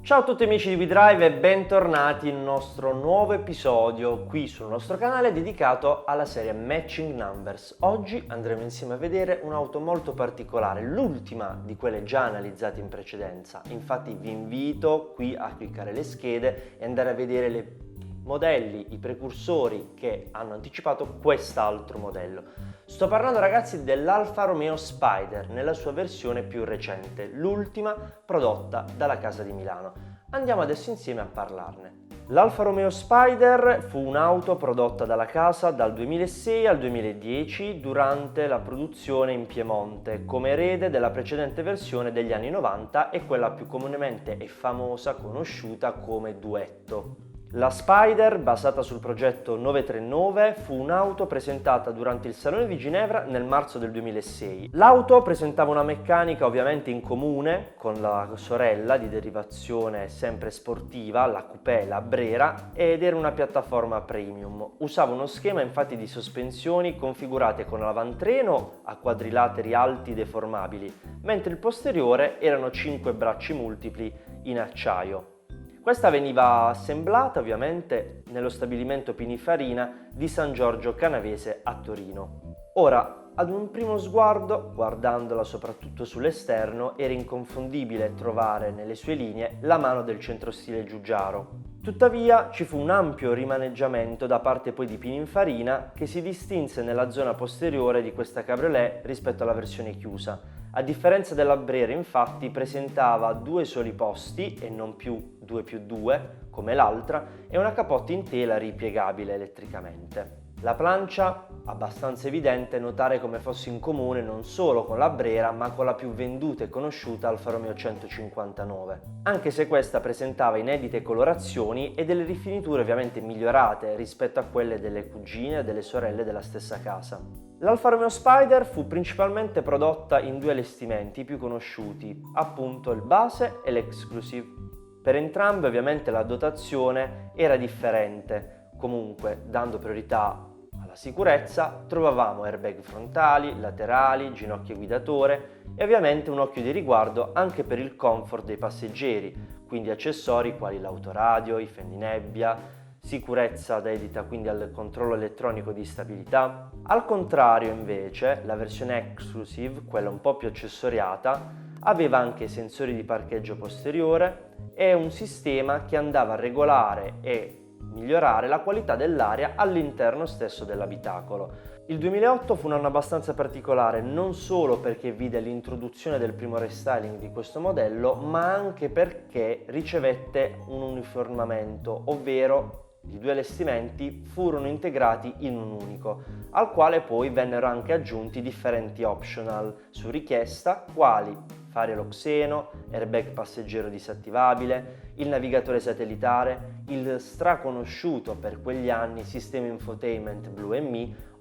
Ciao a tutti amici di WeDrive e bentornati in nostro nuovo episodio qui sul nostro canale dedicato alla serie Matching Numbers. Oggi andremo insieme a vedere un'auto molto particolare, l'ultima di quelle già analizzate in precedenza. Infatti vi invito qui a cliccare le schede e andare a vedere i modelli, i precursori che hanno anticipato quest'altro modello. Sto parlando ragazzi dell'Alfa Romeo Spider nella sua versione più recente, l'ultima prodotta dalla casa di Milano. Andiamo adesso insieme a parlarne. L'Alfa Romeo Spider fu un'auto prodotta dalla casa dal 2006 al 2010 durante la produzione in Piemonte come erede della precedente versione degli anni 90 e quella più comunemente e famosa conosciuta come Duetto. La Spider, basata sul progetto 939, fu un'auto presentata durante il Salone di Ginevra nel marzo del 2006. L'auto presentava una meccanica ovviamente in comune con la sorella di derivazione sempre sportiva, la Coupé, la Brera, ed era una piattaforma premium. Usava uno schema infatti di sospensioni configurate con l'avantreno a quadrilateri alti deformabili, mentre il posteriore erano 5 bracci multipli in acciaio. Questa veniva assemblata ovviamente nello stabilimento Pininfarina di San Giorgio Canavese a Torino. Ora, ad un primo sguardo, guardandola soprattutto sull'esterno, era inconfondibile trovare nelle sue linee la mano del centrostile Giugiaro. Tuttavia ci fu un ampio rimaneggiamento da parte poi di Pininfarina che si distinse nella zona posteriore di questa cabriolet rispetto alla versione chiusa. A differenza della Brera, infatti, presentava 2 soli posti e non più 2+2 come l'altra e una capotta in tela ripiegabile elettricamente. La plancia, abbastanza evidente notare come fosse in comune non solo con la Brera ma con la più venduta e conosciuta Alfa Romeo 159, anche se questa presentava inedite colorazioni e delle rifiniture ovviamente migliorate rispetto a quelle delle cugine e delle sorelle della stessa casa. L'Alfa Romeo Spider fu principalmente prodotta in 2 allestimenti più conosciuti, appunto il base e l'Exclusive. Per entrambe ovviamente la dotazione era differente, comunque dando priorità alla sicurezza trovavamo airbag frontali, laterali, ginocchio guidatore e ovviamente un occhio di riguardo anche per il comfort dei passeggeri, quindi accessori quali l'autoradio, i fendinebbia, sicurezza dedita quindi al controllo elettronico di stabilità. Al contrario invece la versione Exclusive, quella un po' più accessoriata, aveva anche sensori di parcheggio posteriore e un sistema che andava a regolare e migliorare la qualità dell'aria all'interno stesso dell'abitacolo. Il 2008 fu un anno abbastanza particolare non solo perché vide l'introduzione del primo restyling di questo modello, ma anche perché ricevette un uniformamento, ovvero i 2 allestimenti furono integrati in un unico, al quale poi vennero anche aggiunti differenti optional su richiesta, quali fari all'oxeno, airbag passeggero disattivabile, il navigatore satellitare, il straconosciuto per quegli anni sistema infotainment Blu &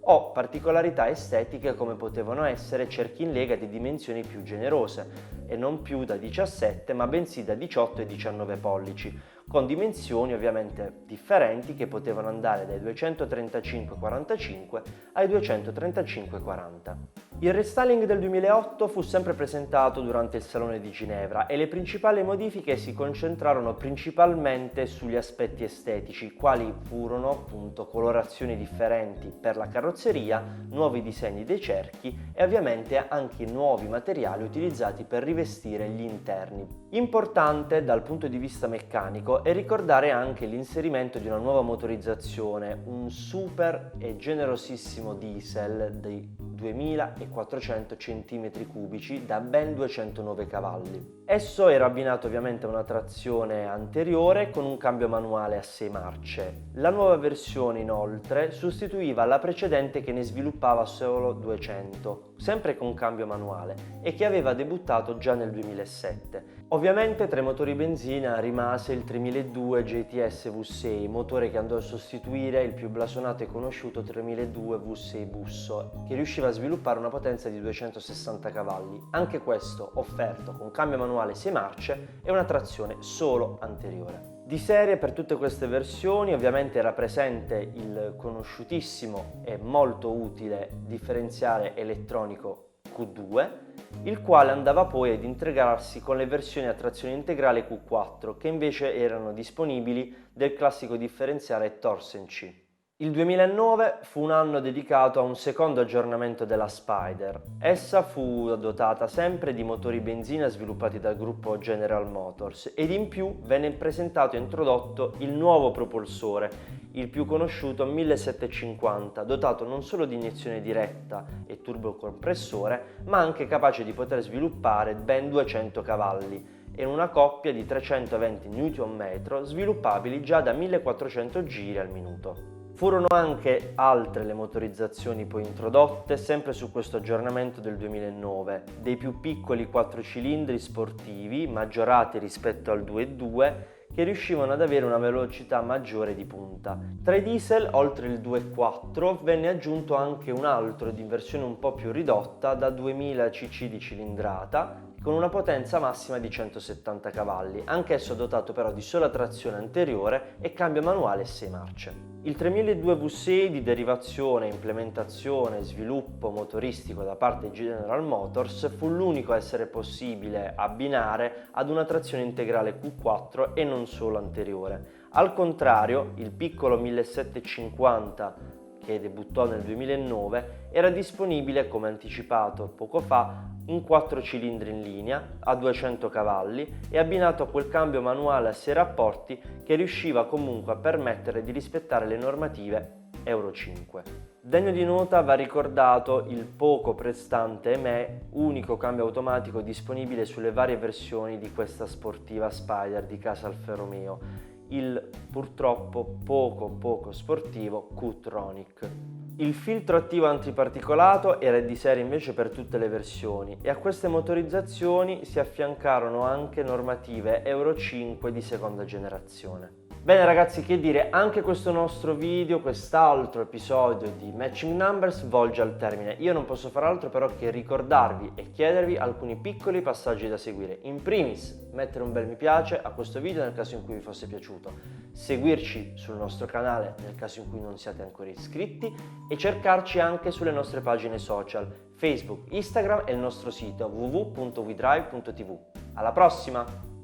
o particolarità estetiche come potevano essere cerchi in lega di dimensioni più generose e non più da 17 ma bensì da 18 e 19 pollici, con dimensioni ovviamente differenti che potevano andare dai 235-45 ai 235-40. Il restyling del 2008 fu sempre presentato durante il Salone di Ginevra e le principali modifiche si concentrarono principalmente sugli aspetti estetici, quali furono appunto colorazioni differenti per la carrozzeria, nuovi disegni dei cerchi e ovviamente anche nuovi materiali utilizzati per rivestire gli interni. Importante dal punto di vista meccanico è ricordare anche l'inserimento di una nuova motorizzazione, un super e generosissimo diesel di 2400 cm3 da ben 209 cavalli. Esso era abbinato ovviamente a una trazione anteriore con un cambio manuale a 6 marce. La nuova versione inoltre sostituiva la precedente che ne sviluppava solo 200, sempre con cambio manuale, e che aveva debuttato già nel 2007. Ovviamente tra i motori benzina rimase il 3002 GTS V6, motore che andò a sostituire il più blasonato e conosciuto 3002 V6 Busso, che riusciva a sviluppare una potenza di 260 cavalli, anche questo offerto con cambio manuale 6 marce e una trazione solo anteriore. Di serie per tutte queste versioni ovviamente era presente il conosciutissimo e molto utile differenziale elettronico Q2 il quale andava poi ad integrarsi con le versioni a trazione integrale Q4 che invece erano disponibili del classico differenziale Torsen C. Il 2009 fu un anno dedicato a un secondo aggiornamento della Spider. Essa fu dotata sempre di motori benzina sviluppati dal gruppo General Motors ed in più venne presentato e introdotto il nuovo propulsore, il più conosciuto 1750, dotato non solo di iniezione diretta e turbocompressore, ma anche capace di poter sviluppare ben 200 cavalli e una coppia di 320 Nm sviluppabili già da 1400 giri al minuto. Furono anche altre le motorizzazioni poi introdotte, sempre su questo aggiornamento del 2009, dei più piccoli 4 cilindri sportivi, maggiorati rispetto al 2.2, che riuscivano ad avere una velocità maggiore di punta. Tra i diesel, oltre il 2.4, venne aggiunto anche un altro di versione un po' più ridotta, da 2000 cc di cilindrata, con una potenza massima di 170 cavalli, anch'esso dotato però di sola trazione anteriore e cambio manuale a 6 marce. Il 3002 V6 di derivazione, implementazione e sviluppo motoristico da parte di General Motors fu l'unico a essere possibile abbinare ad una trazione integrale Q4 e non solo anteriore. Al contrario, il piccolo 1750 che debuttò nel 2009 era disponibile, come anticipato poco fa, in 4 cilindri in linea a 200 cavalli e abbinato a quel cambio manuale a 6 rapporti che riusciva comunque a permettere di rispettare le normative Euro 5. Degno di nota va ricordato il poco prestante EME, unico cambio automatico disponibile sulle varie versioni di questa sportiva Spider di casa Alfa Romeo, il purtroppo poco sportivo Q-Tronic. Il filtro attivo antiparticolato era di serie invece per tutte le versioni e a queste motorizzazioni si affiancarono anche normative Euro 5 di seconda generazione. Bene ragazzi, che dire, anche questo nostro video, quest'altro episodio di Matching Numbers volge al termine. Io non posso far altro però che ricordarvi e chiedervi alcuni piccoli passaggi da seguire. In primis, mettere un bel mi piace a questo video nel caso in cui vi fosse piaciuto, seguirci sul nostro canale nel caso in cui non siate ancora iscritti e cercarci anche sulle nostre pagine social, Facebook, Instagram e il nostro sito www.wedrive.tv. Alla prossima!